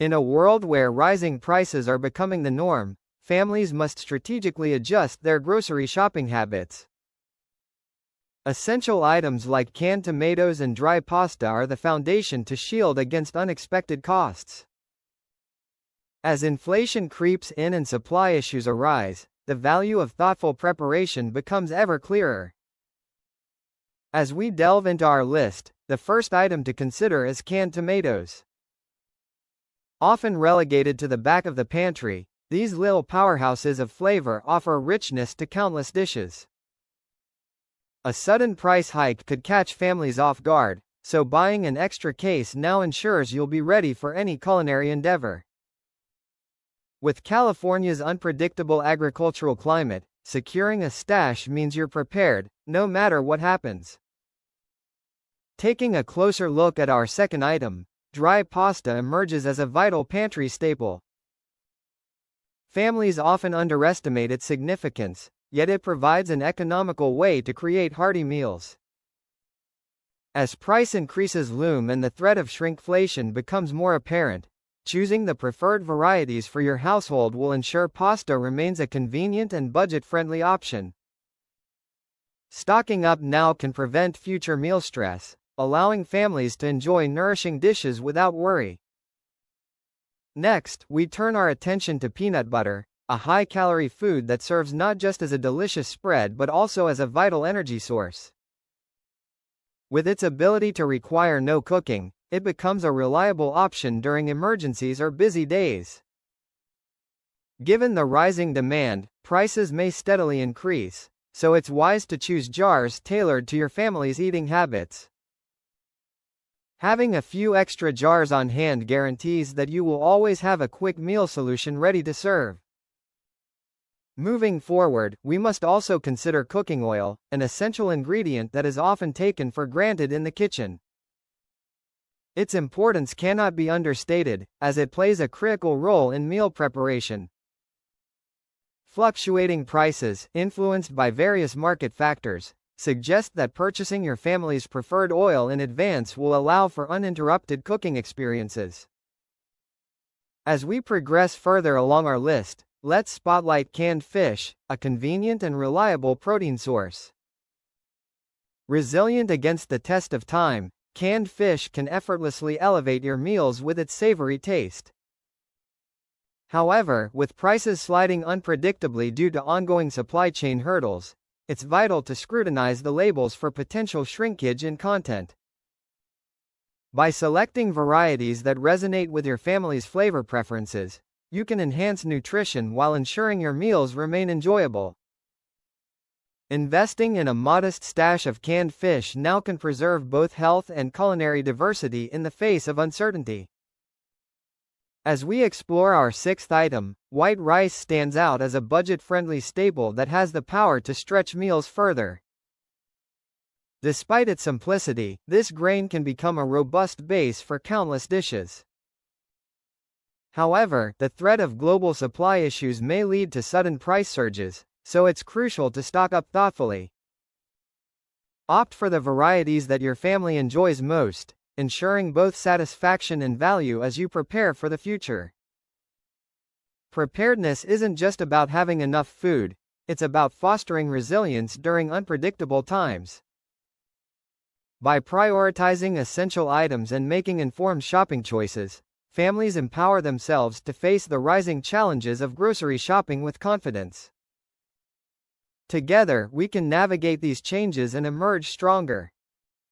In a world where rising prices are becoming the norm, families must strategically adjust their grocery shopping habits. Essential items like canned tomatoes and dry pasta are the foundation to shield against unexpected costs. As inflation creeps in and supply issues arise, the value of thoughtful preparation becomes ever clearer. As we delve into our list, the first item to consider is canned tomatoes. Often relegated to the back of the pantry, these little powerhouses of flavor offer richness to countless dishes. A sudden price hike could catch families off guard, so buying an extra case now ensures you'll be ready for any culinary endeavor. With California's unpredictable agricultural climate, securing a stash means you're prepared, no matter what happens. Taking a closer look at our second item, dry pasta emerges as a vital pantry staple. Families often underestimate its significance, yet it provides an economical way to create hearty meals. As price increases loom and the threat of shrinkflation becomes more apparent, choosing the preferred varieties for your household will ensure pasta remains a convenient and budget-friendly option. Stocking up now can prevent future meal stress, allowing families to enjoy nourishing dishes without worry. Next, we turn our attention to peanut butter, a high-calorie food that serves not just as a delicious spread but also as a vital energy source. With its ability to require no cooking, it becomes a reliable option during emergencies or busy days. Given the rising demand, prices may steadily increase, so it's wise to choose jars tailored to your family's eating habits. Having a few extra jars on hand guarantees that you will always have a quick meal solution ready to serve. Moving forward, we must also consider cooking oil, an essential ingredient that is often taken for granted in the kitchen. Its importance cannot be understated, as it plays a critical role in meal preparation. Fluctuating prices, influenced by various market factors, suggest that purchasing your family's preferred oil in advance will allow for uninterrupted cooking experiences. As we progress further along our list, let's spotlight canned fish, a convenient and reliable protein source. Resilient against the test of time, canned fish can effortlessly elevate your meals with its savory taste. However, with prices sliding unpredictably due to ongoing supply chain hurdles, it's vital to scrutinize the labels for potential shrinkage in content. By selecting varieties that resonate with your family's flavor preferences, you can enhance nutrition while ensuring your meals remain enjoyable. Investing in a modest stash of canned fish now can preserve both health and culinary diversity in the face of uncertainty. As we explore our sixth item, white rice stands out as a budget-friendly staple that has the power to stretch meals further. Despite its simplicity, this grain can become a robust base for countless dishes. However, the threat of global supply issues may lead to sudden price surges, so it's crucial to stock up thoughtfully. Opt for the varieties that your family enjoys most, ensuring both satisfaction and value as you prepare for the future. Preparedness isn't just about having enough food, it's about fostering resilience during unpredictable times. By prioritizing essential items and making informed shopping choices, families empower themselves to face the rising challenges of grocery shopping with confidence. Together, we can navigate these changes and emerge stronger.